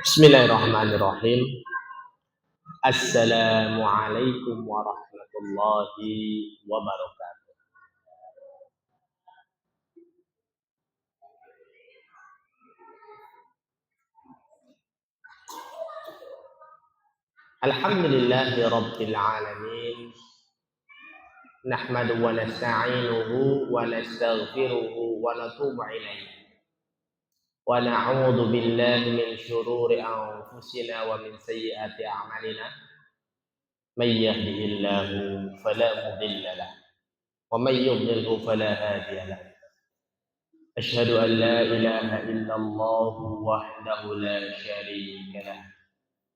Bismillahirrahmanirrahim. Assalamualaikum warahmatullahi wabarakatuh. Alhamdulillahi rabbil alamin. Nahmadu wa nasta'inuhu wa nastaghfiruhu wa natubu ilayhi. Wa na'udzu billahi min syururi anfusina wa min sayyiati a'malina. May yahdihillahu fala mudilla lahu wa may yudlilhu fala hadiya lahu. أشهد أن لا إله إلا الله وحده لا شريك له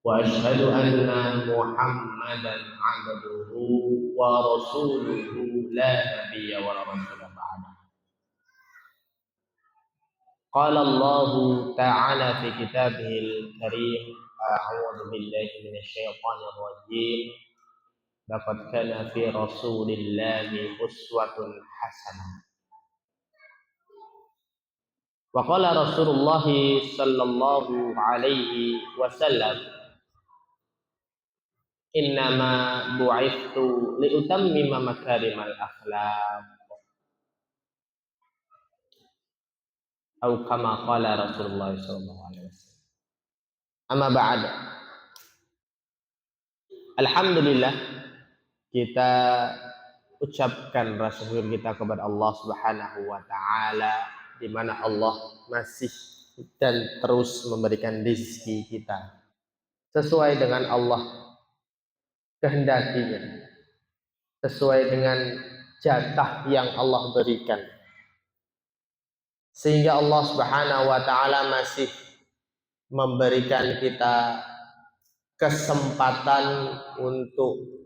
وأشهد أن محمدا عبده ورسوله لا نبي ولا رسول بعده. قال الله تعالى في كتابه الكريم: أعوذ بالله من الشيطان الرجيم. لقد كان في رسول الله أسوة حسنة. Waqala Rasulullah sallallahu alaihi wasallam, innama bu'ithtu liutammima makarimal akhlaq, atau kama qala Rasulullah sallallahu alaihi wasallam. Amma ba'd. Alhamdulillah, kita ucapkan rasa syukur kita kepada Allah Subhanahu wa taala, di mana Allah masih dan terus memberikan rezeki kita sesuai dengan Allah kehendakinya, sesuai dengan jatah yang Allah berikan, sehingga Allah Subhanahu wa taala masih memberikan kita kesempatan untuk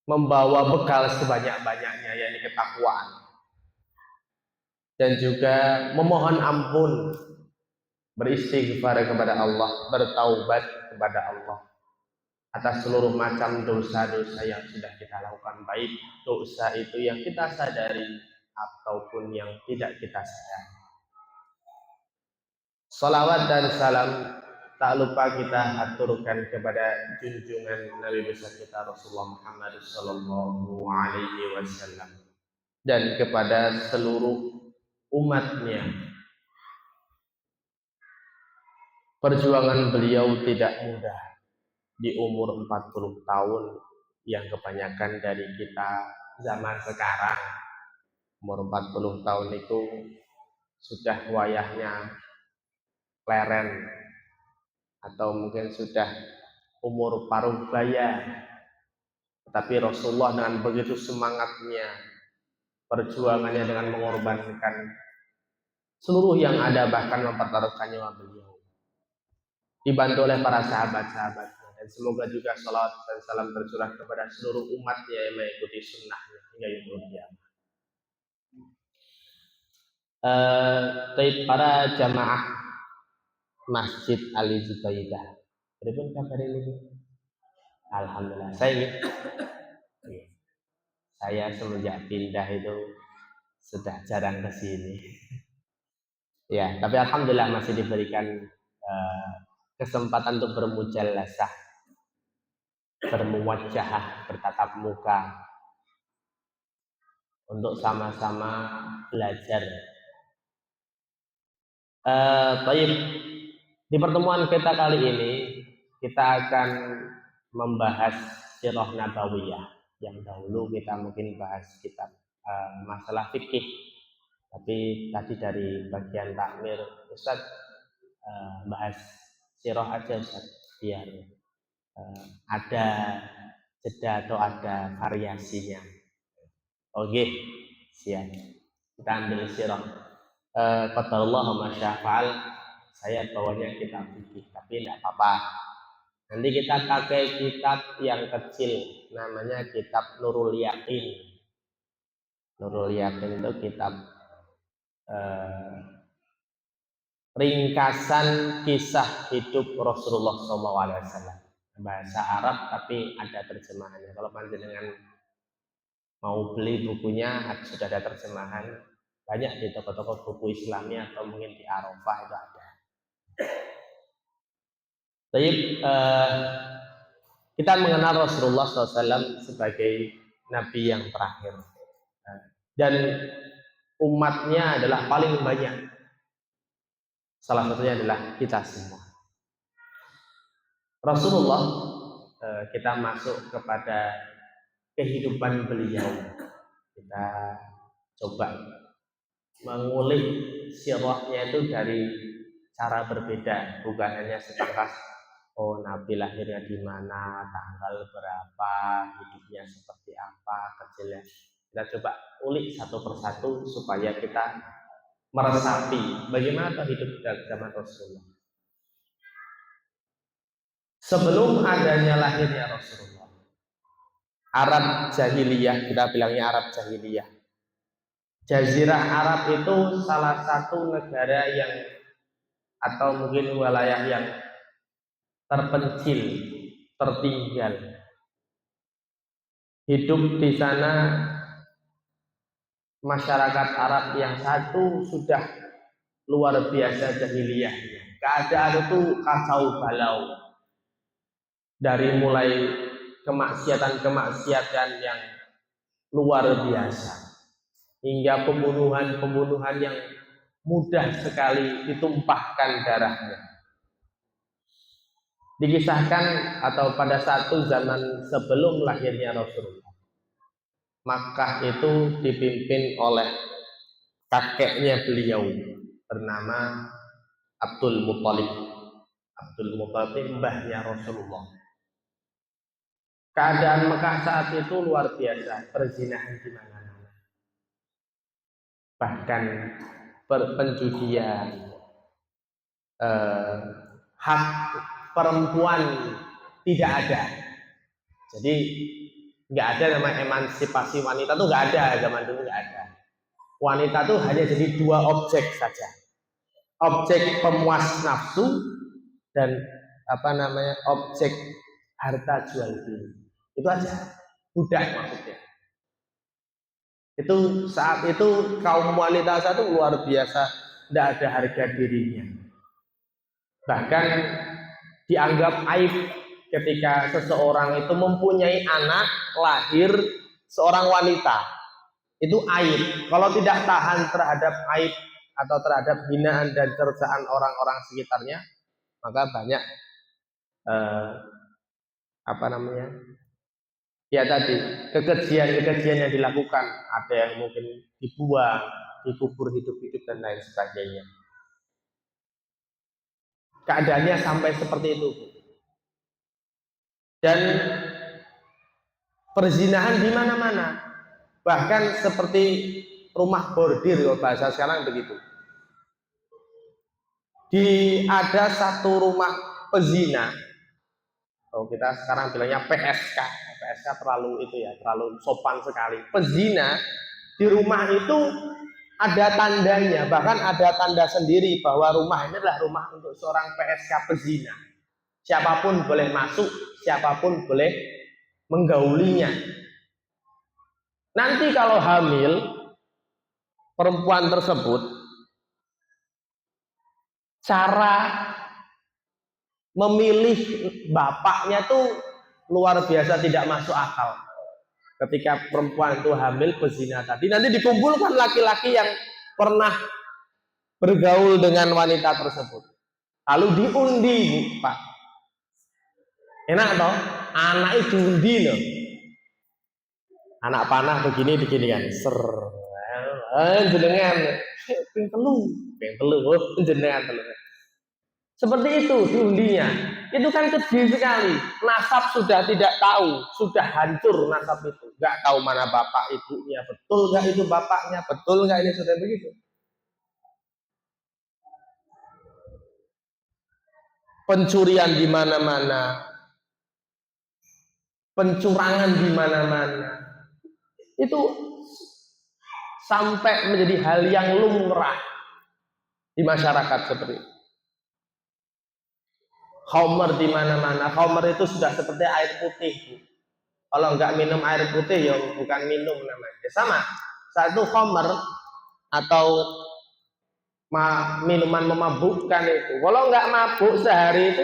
membawa bekal sebanyak-banyaknya, yakni ketakwaan, dan juga memohon ampun, beristighfar kepada Allah, bertaubat kepada Allah atas seluruh macam dosa-dosa yang sudah kita lakukan, baik dosa itu yang kita sadari ataupun yang tidak kita sadari. Salawat dan salam tak lupa kita aturkan kepada junjungan Nabi besar kita Rasulullah Muhammad sallallahu alaihi wasallam dan kepada seluruh umatnya. Perjuangan beliau tidak mudah di umur 40 tahun yang kebanyakan dari kita zaman sekarang. Umur 40 tahun itu sudah wayahnya leren, atau mungkin sudah umur paruh baya. Tetapi Rasulullah dengan begitu semangatnya, perjuangannya dengan mengorbankan seluruh yang ada, bahkan mempertaruhkan nyawa beliau, dibantu oleh para sahabat-sahabatnya. Dan semoga juga salawat dan salam tercurah kepada seluruh umatnya yang mengikuti sunnahnya hingga yaumul qiyamah. Para jamaah Masjid Ali Zubaidah, berikut kabar ini. Alhamdulillah, saya semenjak pindah itu sudah jarang ke sini. Ya, tapi alhamdulillah masih diberikan kesempatan untuk bermujalasah, bermuwajahah, bertatap muka, untuk sama-sama belajar. Baik, di pertemuan kita kali ini kita akan membahas sirah nabawiyah. Yang dahulu kita mungkin bahas kitab masalah fikih, tapi tadi dari bagian takmir Ustaz bahas sirah aja Ustaz, biar ada jeda atau ada variasinya. Oke, siap. Kita ambil sirah. Qadarullah ma syafa'al. Saya bawanya kitab fikih, tapi tidak apa-apa. Nanti kita pakai kitab yang kecil, namanya kitab Nurul Yaqin. Nurul Yaqin itu kitab ringkasan kisah hidup Rasulullah SAW. Bahasa Arab tapi ada terjemahannya. Kalau panjenengan mau beli bukunya sudah ada terjemahan, banyak di toko-toko buku Islami atau mungkin di Arafah itu ada. Jadi kita mengenal Rasulullah SAW sebagai Nabi yang terakhir, dan umatnya adalah paling banyak. Salah satunya adalah kita semua. Rasulullah, kita masuk kepada kehidupan beliau. Kita coba mengulik sirahnya itu dari cara berbeda, bukan hanya sebatas Nabi lahirnya di mana, tanggal berapa, hidupnya seperti apa, kecilnya. Kita coba ulik satu persatu supaya kita meresapi bagaimana hidup zaman Rasulullah. Sebelum adanya lahirnya Rasulullah, Arab Jahiliyah, kita bilangnya Arab Jahiliyah. Jazirah Arab itu salah satu negara yang atau mungkin wilayah yang terpencil, tertinggal. Hidup di sana masyarakat Arab yang satu sudah luar biasa jahiliyahnya. Keadaan itu kacau balau. Dari mulai kemaksiatan-kemaksiatan yang luar biasa hingga pembunuhan-pembunuhan yang mudah sekali ditumpahkan darahnya. Dikisahkan atau pada satu zaman sebelum lahirnya Rasulullah, Makkah itu dipimpin oleh kakeknya beliau bernama Abdul Muthalib. Abdul Muthalib mbahnya Rasulullah. Keadaan Mekah saat itu luar biasa, perzinahan di mana-mana. Bahkan penjudian, hak perempuan tidak ada. Jadi nggak ada nama emansipasi wanita tuh nggak ada, zaman dulu nggak ada. Wanita tuh hanya jadi dua objek saja, objek pemuas nafsu dan objek harta jual beli. Itu aja, budak maksudnya. Itu saat itu kaum wanita saat itu luar biasa, tidak ada harga dirinya. Bahkan dianggap aib ketika seseorang itu mempunyai anak lahir seorang wanita. Itu aib. Kalau tidak tahan terhadap aib atau terhadap hinaan dan cercaan orang-orang sekitarnya, maka banyak ya tadi kekejian yang dilakukan, ada yang mungkin dibuang, dikubur hidup-hidup dan lain sebagainya. Keadaannya sampai seperti itu. Dan perzinahan di mana-mana, bahkan seperti rumah bordir, kalau bahasa sekarang begitu. Ada satu rumah pezina, kita sekarang bilangnya PSK terlalu terlalu sopan sekali. Pezina di rumah itu ada tandanya, bahkan ada tanda sendiri bahwa rumah ini adalah rumah untuk seorang PSK pezina. Siapapun boleh masuk, siapapun boleh menggaulinya. Nanti kalau hamil perempuan tersebut, cara memilih bapaknya tuh luar biasa tidak masuk akal. Ketika perempuan itu hamil pezina tadi, nanti dikumpulkan laki-laki yang pernah bergaul dengan wanita tersebut, lalu diundi, Pak. Enak toh? Anak itu diundi loh. Anak panah begini kan, jenengan, ping telu, jenengan telu. Seperti itu diundinya. Itu kan keji sekali. Nasab sudah tidak tahu, sudah hancur nasab itu. Nggak tahu mana bapak ibunya, betul nggak itu bapaknya, betul nggak ini sudah begitu. Pencurian di mana-mana, pencurangan di mana-mana, itu sampai menjadi hal yang lumrah di masyarakat seperti itu. Khamr di mana-mana. Khamr itu sudah seperti air putih. Kalau nggak minum air putih ya bukan minum namanya. Sama. Saat itu khamr atau minuman memabukkan itu. Kalau nggak mabuk sehari itu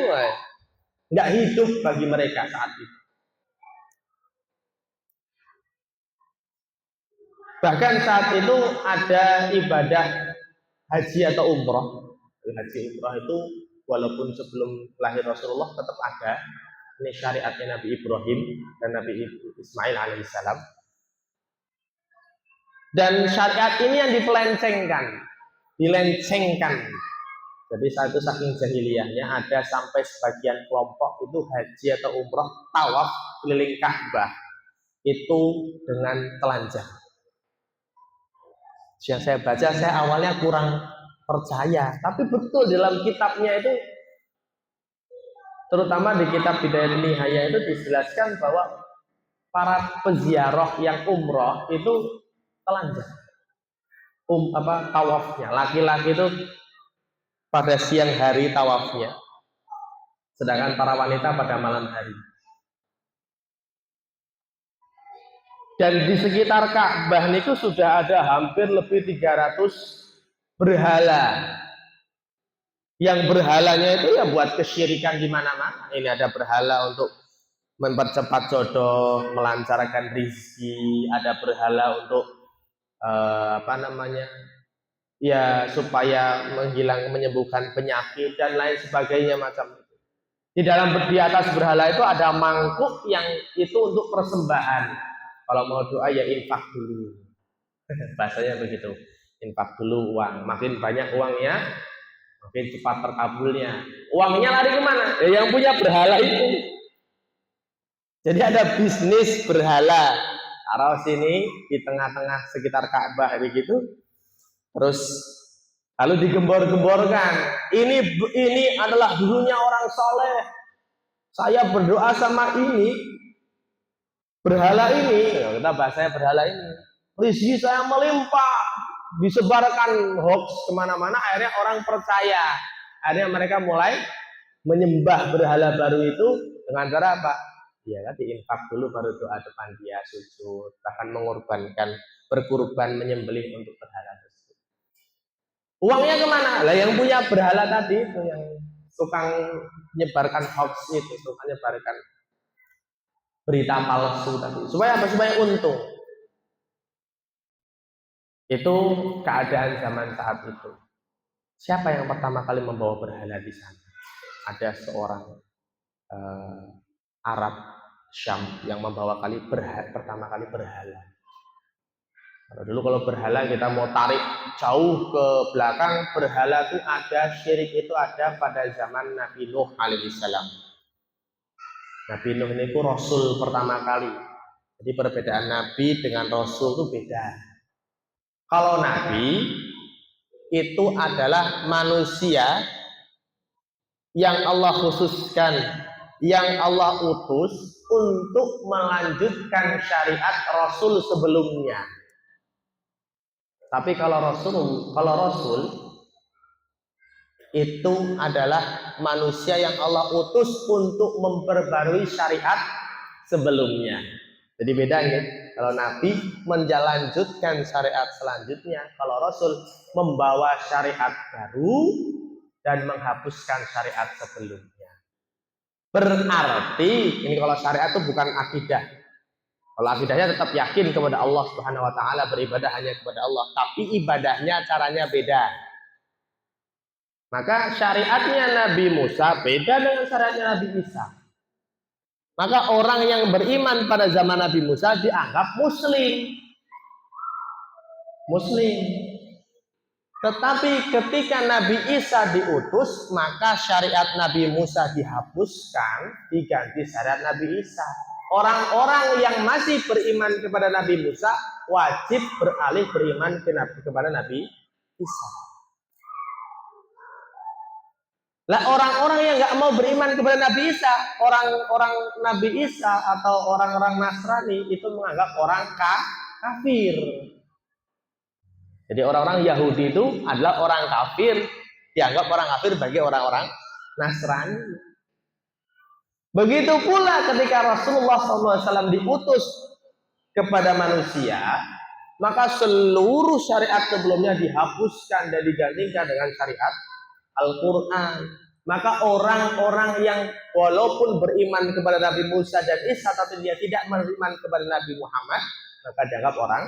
nggak hidup bagi mereka saat itu. Bahkan saat itu ada ibadah haji atau umroh. Haji umroh itu walaupun sebelum lahir Rasulullah tetap ada. Ini syariatnya Nabi Ibrahim dan Nabi Ismail alaihissalam. Dan syariat ini yang dilencengkan. Jadi saat itu saking jahiliyahnya ada sampai sebagian kelompok itu haji atau umroh tawaf keliling Ka'bah itu dengan telanjang. Yang saya baca, saya awalnya kurang percaya, tapi betul dalam kitabnya itu, terutama di kitab Bidayah Nihayah itu dijelaskan bahwa para peziarah yang umroh itu telanjang. Tawafnya, laki-laki itu pada siang hari tawafnya, sedangkan para wanita pada malam hari. Dan di sekitar Ka'bah itu sudah ada hampir lebih 300 berhala. Yang berhalanya itu ya buat kesyirikan di mana-mana. Ini ada berhala untuk mempercepat jodoh, melancarkan rezeki, ada berhala untuk ya supaya menyembuhkan penyakit dan lain sebagainya macam itu. Di atas berhala itu ada mangkuk yang itu untuk persembahan. Kalau mau doa ya infak dulu. Bahasanya begitu. Infak dulu uang. Makin banyak uangnya, makin cepat terkabulnya. Uangnya lari kemana? Ya yang punya berhala itu. Jadi ada bisnis berhala. Taruh sini di tengah-tengah sekitar Ka'bah begitu. Terus lalu digembor-gemborkan. Ini adalah dulunya orang soleh. Saya berdoa sama ini, berhala ini. Kita bahasanya berhala ini. Rezeki saya melimpah. Disebarkan hoax kemana-mana. Akhirnya orang percaya. Akhirnya mereka mulai menyembah berhala baru itu dengan cara apa? Ya kan, diinfak dulu baru doa depan dia, sujud, bahkan berkurban menyembelih untuk berhala tersebut. Uangnya kemana? Lah yang punya berhala tadi itu, yang tukang menyebarkan hoax itu, tukang menyebarkan berita palsu tadi. Supaya apa? Supaya untung. Itu keadaan zaman saat itu. Siapa yang pertama kali membawa berhala di sana? Ada seorang Arab Syam yang membawa pertama kali berhala. Dulu kalau berhala kita mau tarik jauh ke belakang, berhala itu ada, syirik itu ada pada zaman Nabi Nuh alaihissalam. Nabi Nuh ini itu Rasul pertama kali. Jadi perbedaan Nabi dengan Rasul itu beda. Kalau Nabi itu adalah manusia yang Allah khususkan, yang Allah utus untuk melanjutkan syariat Rasul sebelumnya. Tapi kalau Rasul itu adalah manusia yang Allah utus untuk memperbarui syariat sebelumnya. Jadi bedanya, kalau Nabi menjalankan syariat selanjutnya, kalau Rasul membawa syariat baru dan menghapuskan syariat sebelumnya. Berarti ini kalau syariat itu bukan akidah. Kalau akidahnya tetap yakin kepada Allah Subhanahu wa taala, beribadah hanya kepada Allah, tapi ibadahnya caranya beda. Maka syariatnya Nabi Musa beda dengan syariatnya Nabi Isa. Maka orang yang beriman pada zaman Nabi Musa dianggap muslim. Tetapi ketika Nabi Isa diutus, maka syariat Nabi Musa dihapuskan, diganti syariat Nabi Isa. Orang-orang yang masih beriman kepada Nabi Musa wajib beralih beriman kepada Nabi Isa. Lah orang-orang yang nggak mau beriman kepada Nabi Isa, orang-orang Nabi Isa atau orang-orang Nasrani itu menganggap orang kafir. Jadi orang-orang Yahudi itu adalah orang kafir, dianggap orang kafir bagi orang-orang Nasrani. Begitu pula ketika Rasulullah SAW diutus kepada manusia, maka seluruh syariat sebelumnya dihapuskan dan digantikan dengan syariat Al-Quran. Maka orang-orang yang walaupun beriman kepada Nabi Musa dan Isa tapi dia tidak beriman kepada Nabi Muhammad, maka dianggap orang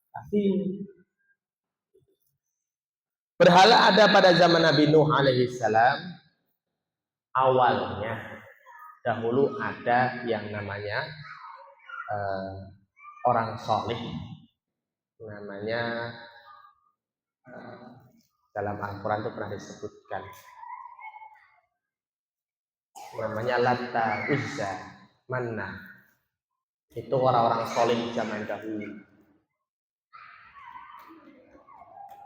kafir. Berhala ada pada zaman Nabi Nuh alaihissalam. Awalnya dahulu ada yang namanya orang soleh, namanya dalam Al-Quran itu pernah disebutkan, namanya Latta, Uzza, Manna. Itu orang-orang soleh zaman dahulu.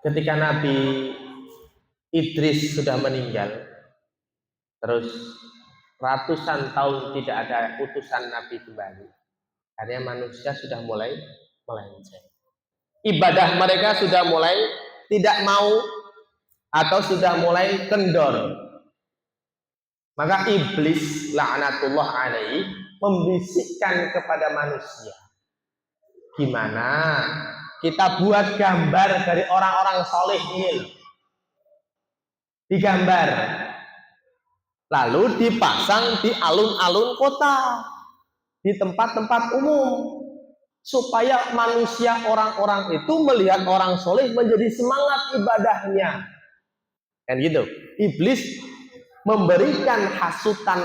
Ketika Nabi Idris sudah meninggal, terus ratusan tahun tidak ada utusan Nabi kembali, akhirnya manusia sudah mulai melenceng. Ibadah mereka sudah mulai tidak mau atau sudah mulai kendor. Maka iblis laknatullah alaihi membisikkan kepada manusia, gimana kita buat gambar dari orang-orang soleh ini, digambar lalu dipasang di alun-alun kota, di tempat-tempat umum, supaya manusia orang-orang itu melihat orang soleh menjadi semangat ibadahnya. Kan gitu. Iblis memberikan hasutan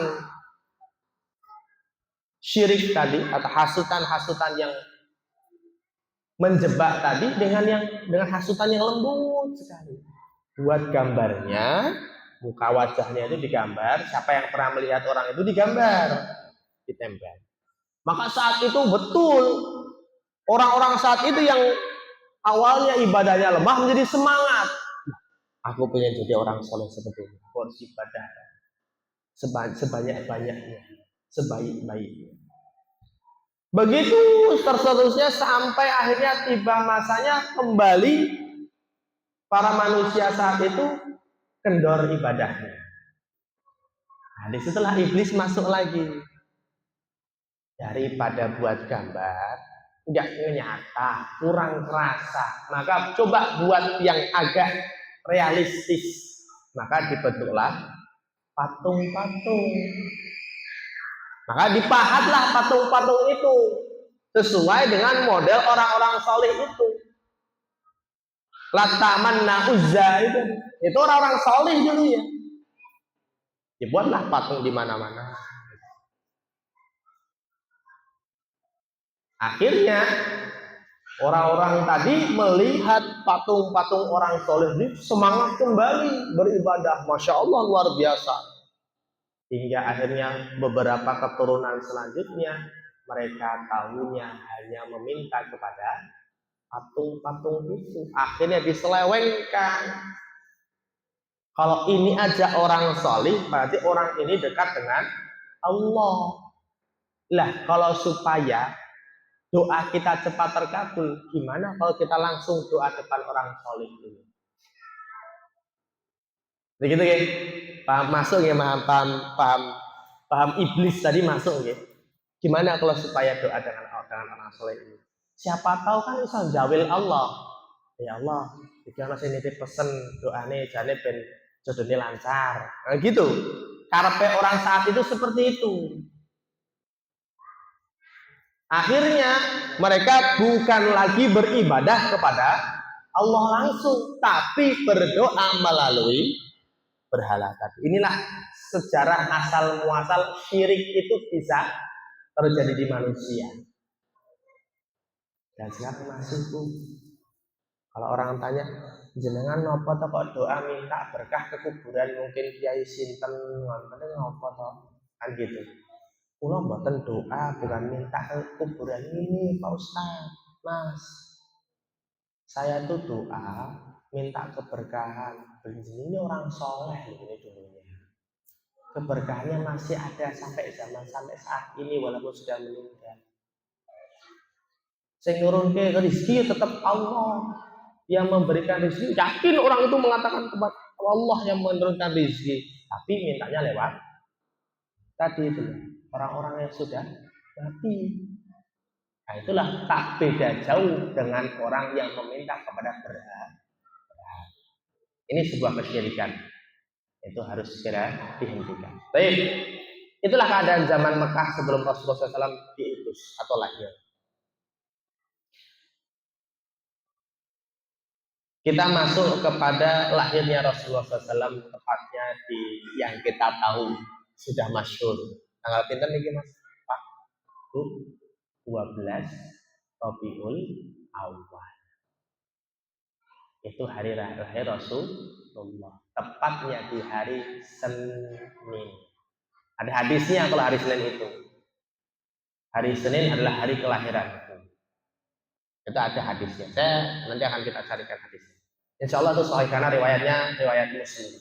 syirik tadi atau hasutan-hasutan yang menjebak tadi dengan hasutan yang lembut sekali. Buat gambarnya, muka wajahnya itu digambar, siapa yang pernah melihat orang itu digambar, ditempel. Maka saat itu betul orang-orang saat itu yang awalnya ibadahnya lemah menjadi semangat. Aku pengen jadi orang soleh seperti ini, porsi ibadah sebanyak-banyaknya, sebaik-baiknya. Begitu seterusnya sampai akhirnya tiba masanya kembali para manusia saat itu kendor ibadahnya. Nah, disitulah iblis masuk lagi. Daripada buat gambar nggak nyata, kurang kerasa, maka coba buat yang agak realistis. Maka dibentuklah patung-patung. Maka dipahatlah patung-patung itu sesuai dengan model orang-orang soleh itu. Lataman Uzza itu orang-orang soleh dulu ya. Dibuatlah patung di mana-mana. Akhirnya orang-orang tadi melihat patung-patung orang soleh itu semangat kembali beribadah, masya Allah luar biasa. Hingga akhirnya beberapa keturunan selanjutnya mereka tahunya hanya meminta kepada patung-patung itu. Akhirnya diselewengkan. Kalau ini aja orang soleh, berarti orang ini dekat dengan Allah. Lah kalau supaya doa kita cepat terkabul, gimana kalau kita langsung doa depan orang soleh ini? Begitu ya? Paham masuk ya, paham iblis tadi masuk ya. Gimana kalau supaya doa dengan orang soleh ini? Siapa tahu kan bisa jawil Allah. Ya Allah, jika masih nitip pesen doane jane ben jodohnya lancar. Nah, gitu. Karepe orang saat itu seperti itu. Akhirnya mereka bukan lagi beribadah kepada Allah langsung, tapi berdoa melalui berhala tadi. Inilah sejarah asal muasal syirik itu bisa terjadi di manusia. Dan sekarang masih tuh. Kalau orang tanya, jenengan nopo to kok doa minta berkah ke kuburan, mungkin kiai sinten ngoten nopo to? Kan gitu. Kula mboten doa, bukan minta ke kuburan ini, Pak Ustaz. Mas, saya tuh doa minta keberkahan. Ini orang soleh ini dulunya. Keberkahannya masih ada sampai saat ini walaupun sudah meninggal. Sing nurunke rezeki tetap Allah yang memberikan rezeki. Yakin orang itu mengatakan kepada Allah yang menurunkan rezeki, tapi mintanya lewat tadi itu orang-orang yang sudah mati. Nah itulah tak beda jauh dengan orang yang meminta kepada berhala. Ini sebuah kesyirikan. Itu harus segera dihentikan. Baik, itulah keadaan zaman Mekah sebelum Rasulullah SAW diutus atau lahir. Kita masuk kepada lahirnya Rasulullah SAW, tepatnya di yang kita tahu sudah masyhur. Tanggal pinten niki Mas? Pak, Bu, 12 Rabiul Awal. Itu hari lahir Rasulullah. Tepatnya di hari Senin. Ada hadisnya kalau hari Senin itu. Hari Senin adalah hari kelahiran. Itu ada hadisnya. Nanti akan kita carikan hadisnya. Insya Allah itu sahih karena riwayatnya riwayat Muslim.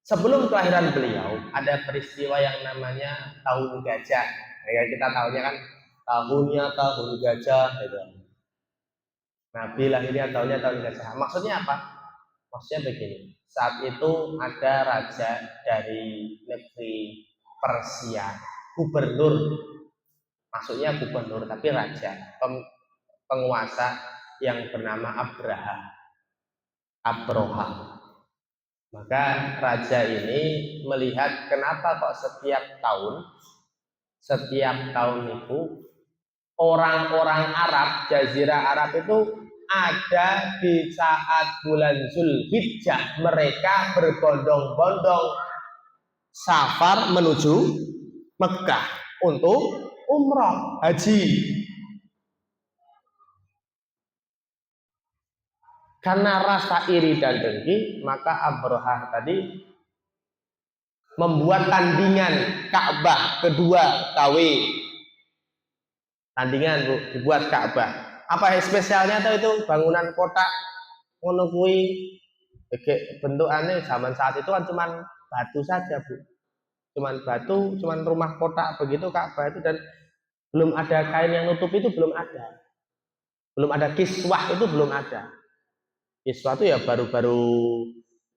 Sebelum kelahiran beliau ada peristiwa yang namanya tahun gajah. Ya, kita tahunya kan tahunnya tahun gajah gitu. Nabi lahirnya tahunnya tahun gajah. Maksudnya apa? Maksudnya begini. Saat itu ada raja dari negeri Persia, gubernur. Maksudnya gubernur tapi raja, penguasa yang bernama Abroha. Maka raja ini melihat kenapa kok setiap tahun itu orang-orang Arab, Jazirah Arab itu ada di saat bulan Zulhijjah, mereka berbondong-bondong safar menuju Mekah untuk umrah haji. Karena rasa iri dan dengki, maka Abroha tadi membuat tandingan Ka'bah kedua KW. Tandingan Bu, dibuat Ka'bah. Apa spesialnya itu bangunan kotak ngono kuwi bentukannya zaman saat itu kan cuman batu saja Bu. Cuman batu, cuman rumah kotak begitu Ka'bah itu, dan belum ada kain yang nutup itu, belum ada. Belum ada kiswah itu, belum ada. Kiswah itu ya baru-baru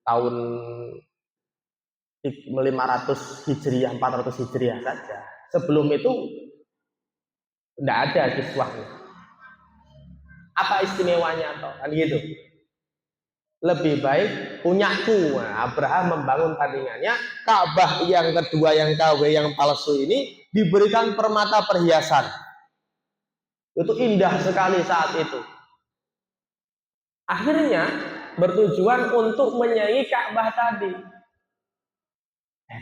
tahun 500 Hijriah, 400 Hijriah saja. Sebelum itu tidak ada kiswahnya. Apa istimewanya toh? Kan gitu. Lebih baik punyaku. Nah, Abraham membangun tandingannya. Ka'bah yang kedua, yang KW, yang palsu ini diberikan permata perhiasan. Itu indah sekali saat itu. Akhirnya bertujuan untuk menyaingi Ka'bah tadi.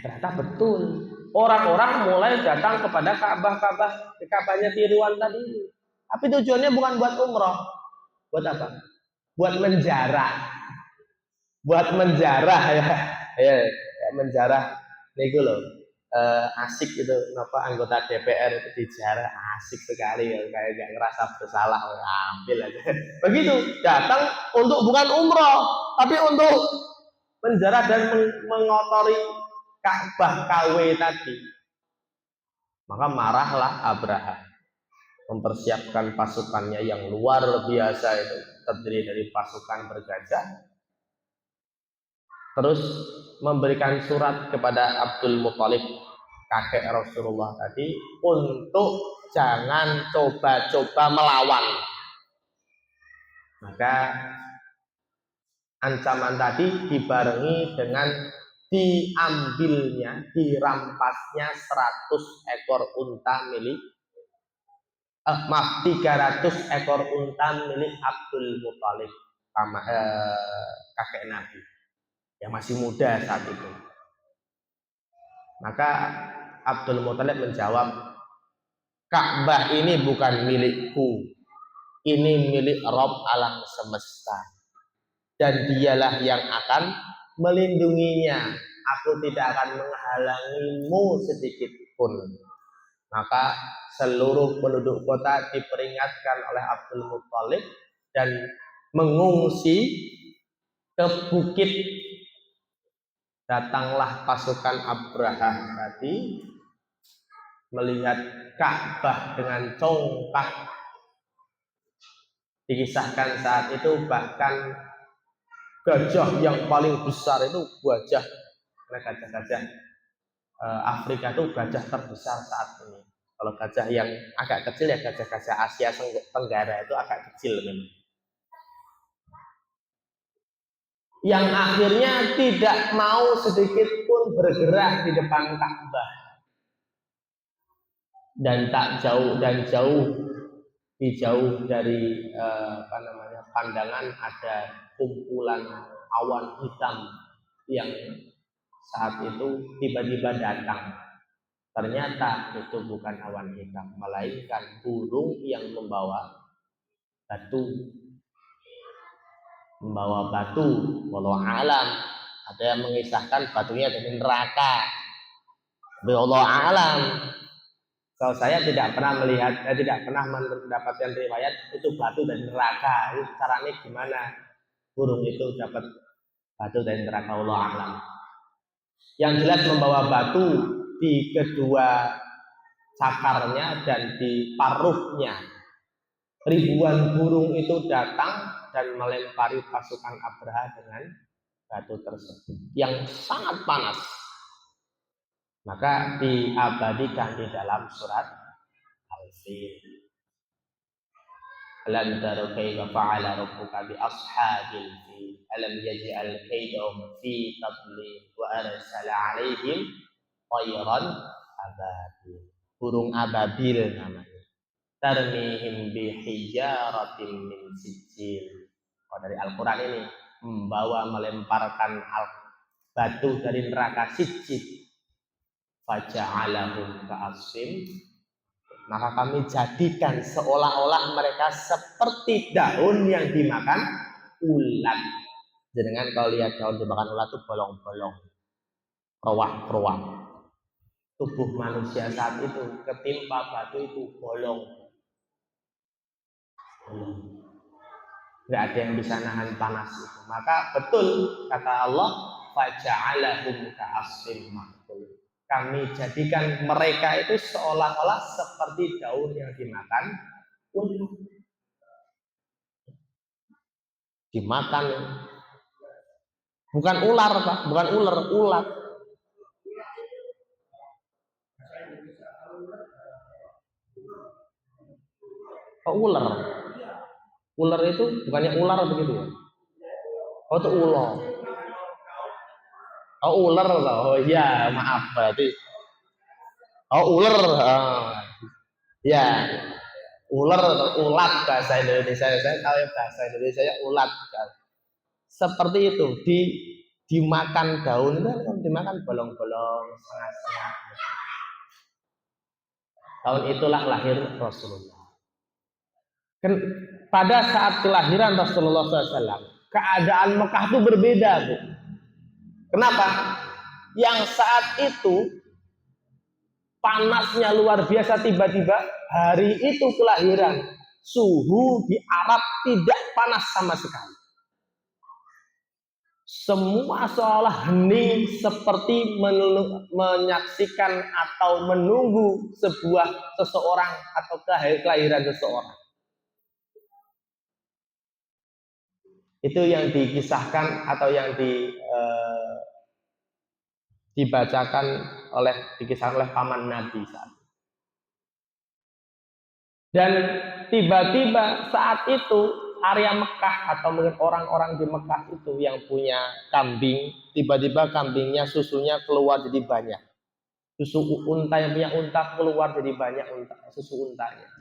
Ternyata betul. Orang-orang mulai datang kepada Ka'bahnya tiruan tadi. Tapi tujuannya bukan buat umroh. Buat apa? Buat menjarah. Buat menjarah ya menjarah niku loh. Asik itu, kenapa anggota DPR itu dijarah, asik sekali ya, kayak gak ngerasa bersalah, ambil aja. Begitu, datang untuk bukan umroh, tapi untuk menjarah dan mengotori Ka'bah KW tadi. Maka marahlah Abraha, mempersiapkan pasukannya yang luar biasa itu, terdiri dari pasukan bergajah. Terus memberikan surat kepada Abdul Muthalib, kakek Rasulullah tadi, untuk jangan coba-coba melawan. Maka ancaman tadi dibarengi dengan diambilnya, dirampasnya 100 ekor unta milik 300 ekor unta milik Abdul Muthalib, kakek Nabi yang masih muda saat itu. Maka Abdul Muthalib menjawab, Ka'bah ini bukan milikku, ini milik Rabb alam semesta, dan dialah yang akan melindunginya. Aku tidak akan menghalangimu sedikit pun. Maka seluruh penduduk kota diperingatkan oleh Abdul Muthalib dan mengungsi ke bukit. Datanglah pasukan Abraha tadi, melihat Ka'bah dengan congkak. Dikisahkan saat itu bahkan gajah yang paling besar itu gajah Afrika itu gajah terbesar saat ini. Kalau gajah yang agak kecil ya gajah-gajah Asia Tenggara itu agak kecil memang. Yang akhirnya tidak mau sedikit pun bergerak di depan Ka'bah, dan tak jauh jauh dari pandangan ada kumpulan awan hitam yang saat itu tiba-tiba datang. Ternyata itu bukan awan hitam, melainkan burung yang membawa batu. Wallahu alam. Ada yang mengisahkan batunya dari neraka. Wallahu alam. Kalau saya tidak pernah melihat, tidak pernah mendapatkan riwayat itu batu dari neraka. Itu caranya gimana? Burung itu dapat batu dari neraka. Wallahu alam. Yang jelas membawa batu di kedua cakarnya dan di paruhnya. Ribuan burung itu datang dan melempari pasukan Abraha dengan batu tersebut yang sangat panas. Maka diabadikan di dalam surat Al-Fil. Alam tara kaifa fa'ala rabbuka bi ashabil fil alam yaj'al kaydahum fi tadlil wa arsala 'alaihim tayran ababil. Burung ababil namanya. Tarmihim bihijaratin min sijil. Dari Al-Quran ini melemparkan batu dari neraka sijil. Faja'alahum ka'asim, maka kami jadikan seolah-olah mereka seperti daun yang dimakan ulat. Jangan kalau lihat daun dimakan ulat itu bolong-bolong, ruwak-ruwak. Tubuh manusia saat itu ketimpa batu itu bolong. Nggak ada yang bisa nahan panas itu. Maka betul kata Allah, faja'alahum ka'asfin ma'kul. Kami jadikan mereka itu seolah-olah seperti daun yang dimakan ulat. Dimakan. Bukan ular, Pak, bukan ular, ulat. Oh, ular. Ular itu bukannya ular begitu ya? Oh, itu ular. Oh, ular loh. Oh iya, maaf berarti. Oh, ular. Oh. Ya, ular atau ulat bahasa Indonesia. Saya tahu ya bahasa Indonesia ya ulat. Seperti itu, dimakan daun itu kan dimakan bolong-bolong, setengah-setengah. Tahun itulah lahir Rasulullah. Pada saat kelahiran Rasulullah SAW, keadaan Mekah itu berbeda, Bu. Kenapa? Yang saat itu panasnya luar biasa, tiba-tiba hari itu kelahiran, suhu di Arab tidak panas sama sekali. Semua seolah hening, seperti menyaksikan atau menunggu seseorang atau kelahiran seseorang. Itu yang dikisahkan atau yang dikisahkan oleh paman Nabi saat itu. Dan tiba-tiba saat itu area Mekah atau mungkin orang-orang di Mekah itu yang punya kambing, tiba-tiba kambingnya susunya keluar jadi banyak. Susu unta yang punya unta keluar jadi banyak susu untanya.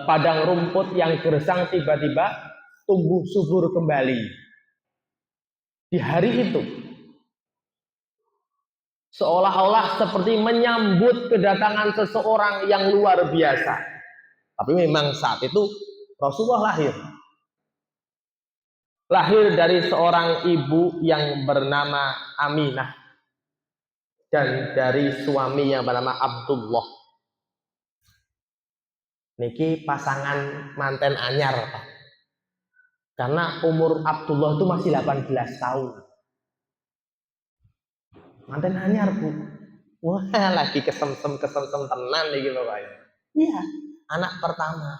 Padang rumput yang gersang tiba-tiba tumbuh subur kembali. Di hari itu seolah-olah seperti menyambut kedatangan seseorang yang luar biasa. Tapi memang saat itu Rasulullah lahir dari seorang ibu yang bernama Aminah dan dari suami yang bernama Abdullah. Niki pasangan manten anyar, Pak. Karena umur Abdullah itu masih 18 tahun. Manten anyar, Bu. Wah, lagi kesemsem tenan nih gitu, Pak. Iya, anak pertama.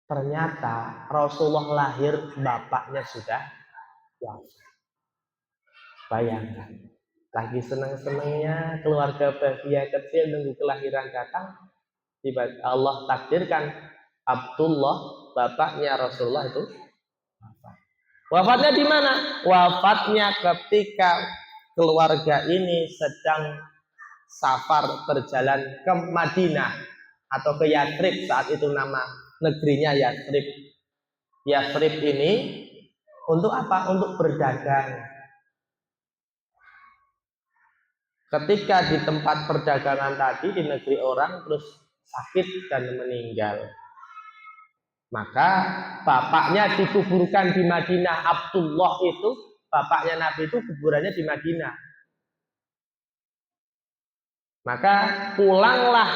Ternyata Rasulullah lahir bapaknya sudah wafat. Bayangkan. Lagi senang-senangnya keluarga bahagia kecil nunggu kelahiran datang, tiba Allah takdirkan Abdullah bapaknya Rasulullah itu wafat. Wafatnya di mana? Wafatnya ketika keluarga ini sedang safar berjalan ke Madinah atau ke Yathrib, saat itu nama negerinya Yathrib. Yathrib ini untuk apa? Untuk berdagang. Ketika di tempat perdagangan tadi di negeri orang terus sakit dan meninggal, maka bapaknya dikuburkan di Madinah. Abdullah itu bapaknya Nabi itu kuburannya di Madinah. Maka pulanglah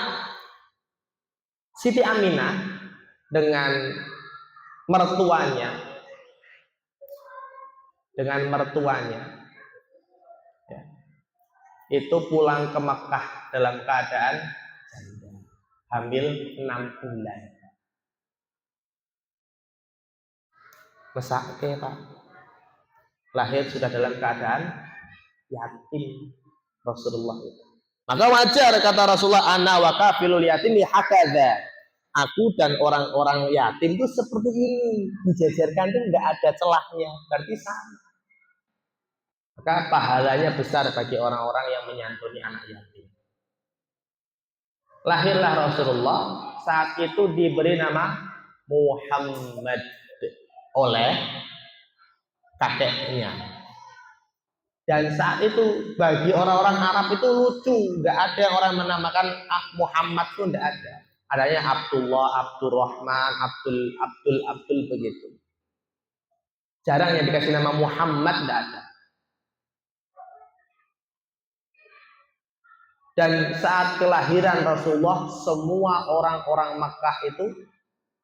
Siti Aminah dengan mertuanya, ya, itu pulang ke Mekah dalam keadaan janda, hamil 6 bulan. Mesake Pak, lahir sudah dalam keadaan yatim Rasulullah itu. Maka wajar kata Rasulullah, ana wa kafilul yatim hakadza. Aku dan orang-orang yatim itu seperti ini, dijajarkan itu enggak ada celahnya, berarti sama. Maka pahalanya besar bagi orang-orang yang menyantuni anak yatim. Lahirlah Rasulullah, saat itu diberi nama Muhammad oleh kakeknya. Dan saat itu bagi orang-orang Arab itu lucu, nggak ada orang menamakan Muhammad pun nggak ada. Adanya Abdullah, Abdurrahman, Abdul begitu. Jarang yang dikasih nama Muhammad, nggak ada. Dan saat kelahiran Rasulullah, semua orang-orang Makkah itu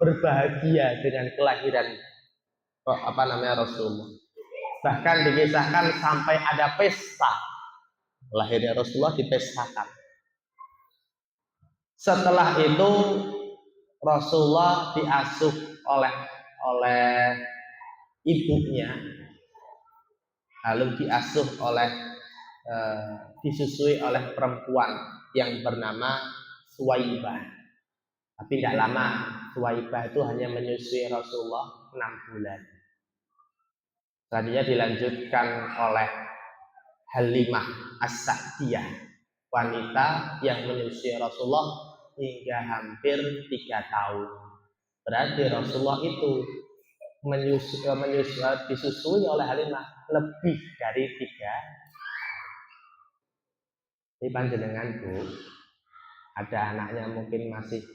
berbahagia dengan kelahiran Rasulullah. Bahkan dikisahkan sampai ada pesta lahirnya Rasulullah, dipestakan. Setelah itu Rasulullah diasuh oleh ibunya, lalu disusui oleh perempuan yang bernama Suwaibah. Tapi tidak lama, Suwaibah itu hanya menyusui Rasulullah 6 bulan. Tadinya dilanjutkan oleh Halimah As-Sa'diyah, wanita yang menyusui Rasulullah hingga hampir 3 tahun. Berarti Rasulullah itu disusui oleh Halimah lebih dari 3. Ini panjenengan Bu, ada anaknya mungkin masih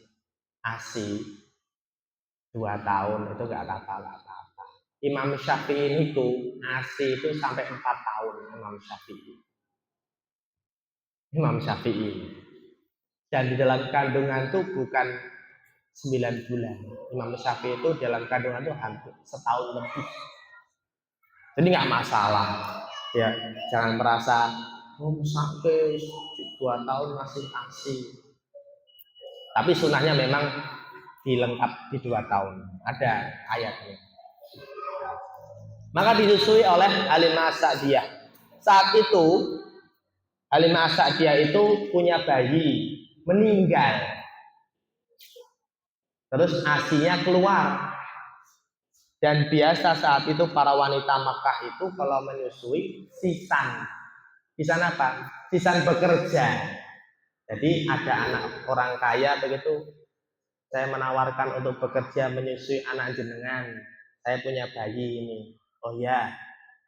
ASI 2 tahun, itu nggak apa-apa. Imam Syafi'i itu ASI itu sampai 4 tahun. Imam Syafi'i. Dan di dalam kandungan itu bukan 9 bulan. Imam Syafi'i itu dalam kandungan itu hampir setahun lebih. Jadi nggak masalah. Ya, jangan merasa sampai 2 tahun masih ASI. Tapi sunnahnya memang dilengkap di 2 tahun. Ada ayatnya. Maka disusui oleh Halimah As-Sa'diyah. Saat itu Halimah As-Sa'diyah itu punya bayi, meninggal. Terus ASInya keluar. Dan biasa saat itu para wanita Makkah itu kalau menyusui sisan. Sisan apa? Sisan bekerja. Jadi ada anak orang kaya begitu, saya menawarkan untuk bekerja menyusui anak jenengan. Saya punya bayi ini. Oh ya,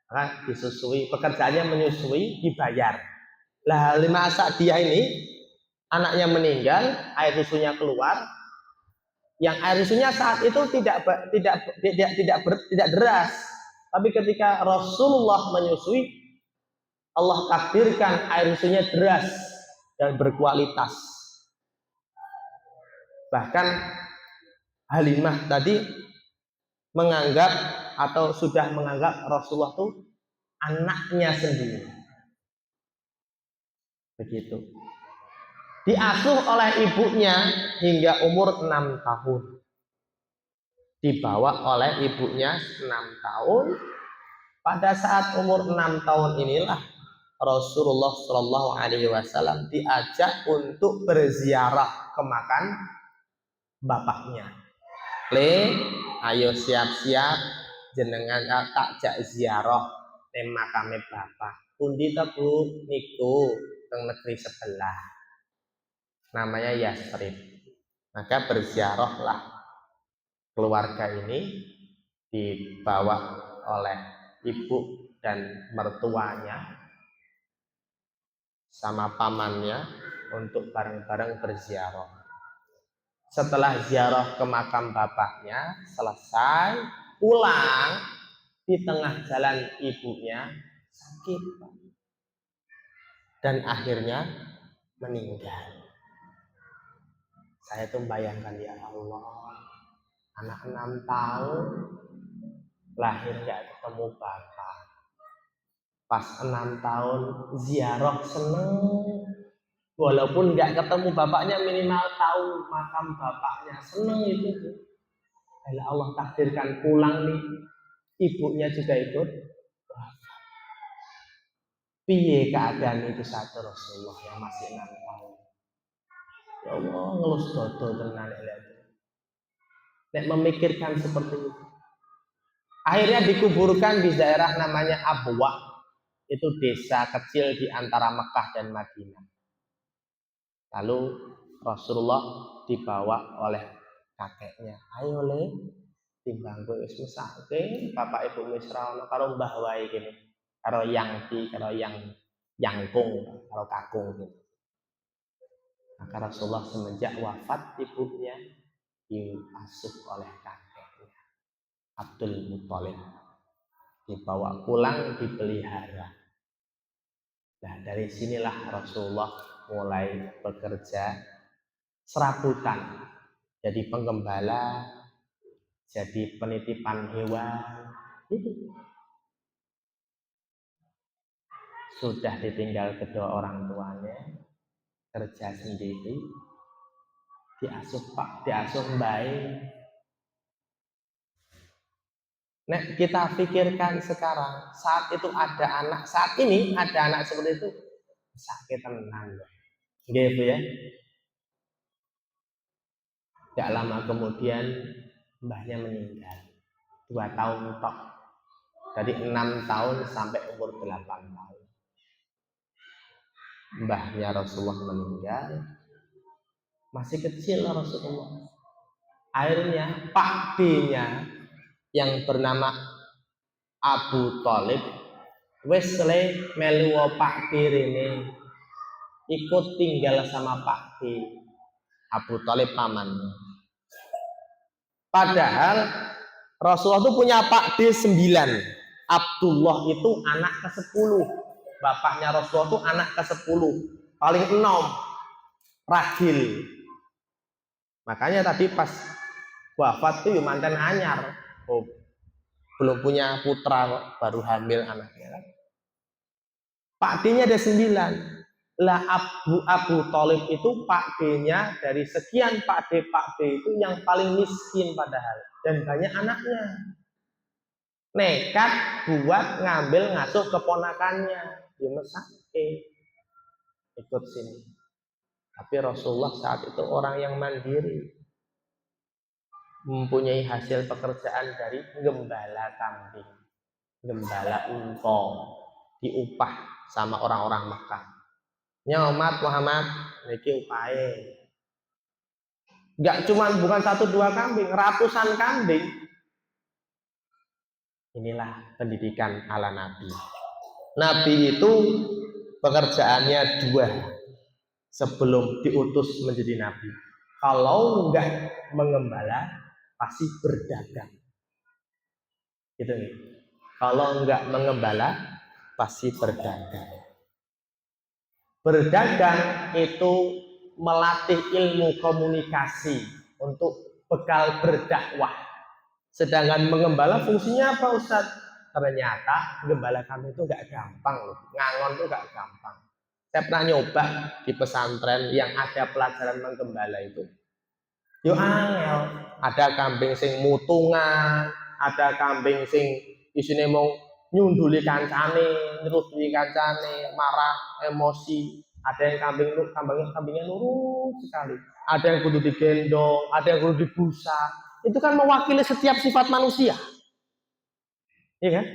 maka disusui. Pekerjaannya menyusui, dibayar. Lah Halimah As-Sa'diyah ini anaknya meninggal, air susunya keluar. Yang air susunya saat itu tidak deras. Tapi ketika Rasulullah menyusui, Allah takdirkan air susunya deras dan berkualitas. Bahkan Halimah tadi menganggap atau sudah menganggap Rasulullah itu anaknya sendiri. Begitu. Diasuh oleh ibunya hingga umur 6 tahun. Dibawa oleh ibunya 6 tahun. Pada saat umur 6 tahun inilah Rasulullah Shallallahu Alaihi Wasallam diajak untuk berziarah ke makam bapaknya. Ayo siap-siap jenengan tak jak ziarah nang makame bapak. Pundi ta Bu? Niku teng negeri sebelah. Namanya Yasrib. Maka berziarahlah keluarga ini dibawa oleh ibu dan mertuanya sama pamannya untuk bareng-bareng berziarah. Setelah ziarah ke makam bapaknya selesai, pulang di tengah jalan ibunya sakit dan akhirnya meninggal. Saya tuh bayangkan, ya Allah, anak 6 tahun lahir gak ketemu bapak. Pas 6 tahun ziarah seneng, walaupun gak ketemu bapaknya minimal tahu makam bapaknya, seneng itu. Bila Allah takdirkan pulang nih, ibunya juga ikut. Piye keadaan itu satu Rasulullah yang masih 6 tahun. Ya Allah, ngelus dodo tenan itu. Nek memikirkan seperti itu. Akhirnya dikuburkan di daerah namanya Abwa. Itu desa kecil di antara Mekah dan Madinah. Lalu Rasulullah dibawa oleh kakeknya. Ayo le, timbang kowe wis mesake, bapak ibu wis ra ono karo mbah wae kene. Karo yangti, karo yangkung, karo kakung gitu. Maka Rasulullah semenjak wafat ibunya diasuh oleh kakeknya Abdul Muthalib, dibawa pulang, dipelihara. Nah, dari sinilah Rasulullah mulai bekerja serabutan, jadi penggembala, jadi penitipan hewan. Sudah ditinggal kedua orang tuanya, kerja sendiri, diasuh baik. Nah, kita pikirkan sekarang, saat itu ada anak, saat ini ada anak seperti itu, sakit tenan, gitu ya. Gak lama kemudian mbahnya meninggal, 2 tahun tok, dari 6 tahun sampai umur 8 tahun. Mbahnya Rasulullah meninggal, masih kecil Rasulullah. Akhirnya Pak D-nya yang bernama Abu Thalib wis melu Pak D rene, ikut tinggal sama Pak D. Abu Thalib pamannya. Padahal Rasulullah itu punya Pak D 9. Abdullah itu anak ke-10. Bapaknya Rasulullah itu anak ke-10. Paling enom, ragil. Makanya tadi pas wafat itu mantan anyar. Oh, belum punya putra, baru hamil anaknya. Pak D-nya ada 9. Lah Abu Thalib itu Pak D-nya dari sekian Pak D itu yang paling miskin padahal, dan banyak anaknya. Nekat buat ngambil ngasuh keponakannya, dia mesake ikut sini. Tapi Rasulullah saat itu orang yang mandiri, mempunyai hasil pekerjaan dari gembala kambing, gembala unta, diupah sama orang-orang Mekah. Nyomat Muhammad, niki upahe. Enggak cuma bukan 1-2 kambing, ratusan kambing. Inilah pendidikan ala Nabi. Nabi itu pekerjaannya 2 sebelum diutus menjadi Nabi. Kalau enggak mengembala, pasti berdagang. Gitu nih. Kalau enggak mengembala, pasti berdagang. Berdagang itu melatih ilmu komunikasi untuk bekal berdakwah. Sedangkan mengembala fungsinya apa Ustaz? Ternyata gembala kami itu gak gampang loh. Ngangon itu gak gampang. Saya pernah nyoba di pesantren yang ada pelajaran menggembala itu. Yo angel, ada kambing sing mutungan, ada kambing sing isine mau nyunduli kancane, nyerudui kancane, marah, emosi. Ada yang kambingnya nurut sekali. Ada yang kudu digendong, ada yang kudu dibusa. Itu kan mewakili setiap sifat manusia. Iya kan?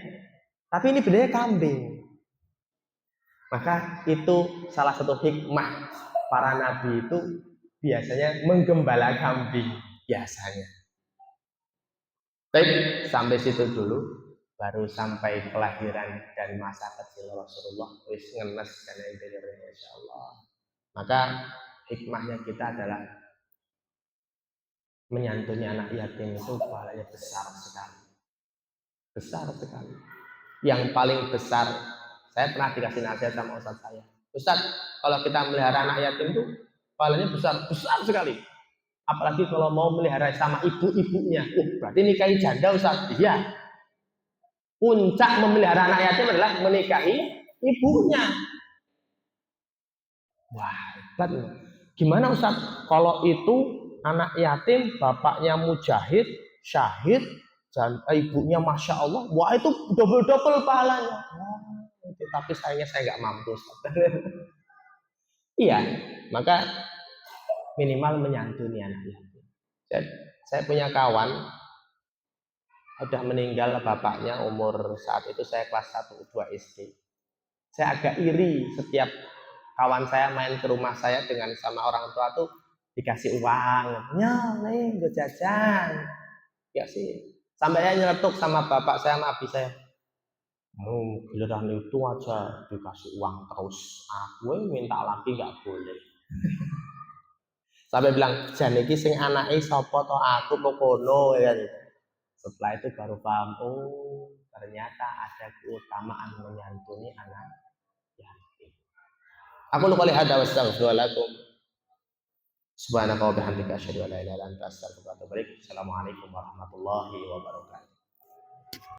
Tapi ini bedanya kambing. Maka itu salah satu hikmah para nabi itu biasanya menggembala kambing biasanya. Baik, sampai situ dulu, baru sampai kelahiran dan masa kecil Rasulullah wis ngenes dan interiornya insyaallah. Maka hikmahnya kita adalah menyantuni anak yatim itu pahalanya besar sekali. Besar sekali. Yang paling besar, saya pernah dikasih nasihat sama ustadz saya. Ustadz, kalau kita melihara anak yatim itu pahalanya besar sekali. Apalagi kalau mau melihara sama ibu-ibunya. Berarti nikahi janda Ustaz. Iya. Puncak memelihara anak yatim adalah menikahi ibunya. Wah, hebat. Gimana Ustaz? Kalau itu anak yatim, bapaknya mujahid, syahid, dan ibunya Masya Allah. Wah, itu double-double pahalanya. Tapi sayangnya saya nggak mampu Ustaz. Iya, maka minimal menyantuni anak yatim. Saya punya kawan udah meninggal bapaknya umur saat itu saya kelas 1 2 SD. Saya agak iri setiap kawan saya main ke rumah saya dengan sama orang tua tuh dikasih uang. Ya, nih gue jajan. Ya sih. Sampai saya nyeletuk sama bapak saya sama abi saya. Giliran itu aja dikasih uang terus. Aku minta lagi nggak boleh. Sampai bilang, janiki sing anake sapa to aku pokono ya. Setelah itu baru paham, oh ternyata ada keutamaan menyantuni anak yatim. Aku lupa lihat wassalamualaikum. Subhanaka wa bihamdika asyhadu an la ilaha illa anta astaghfiruka wa atubu ilaik. Assalamualaikum warahmatullahi wabarakatuh.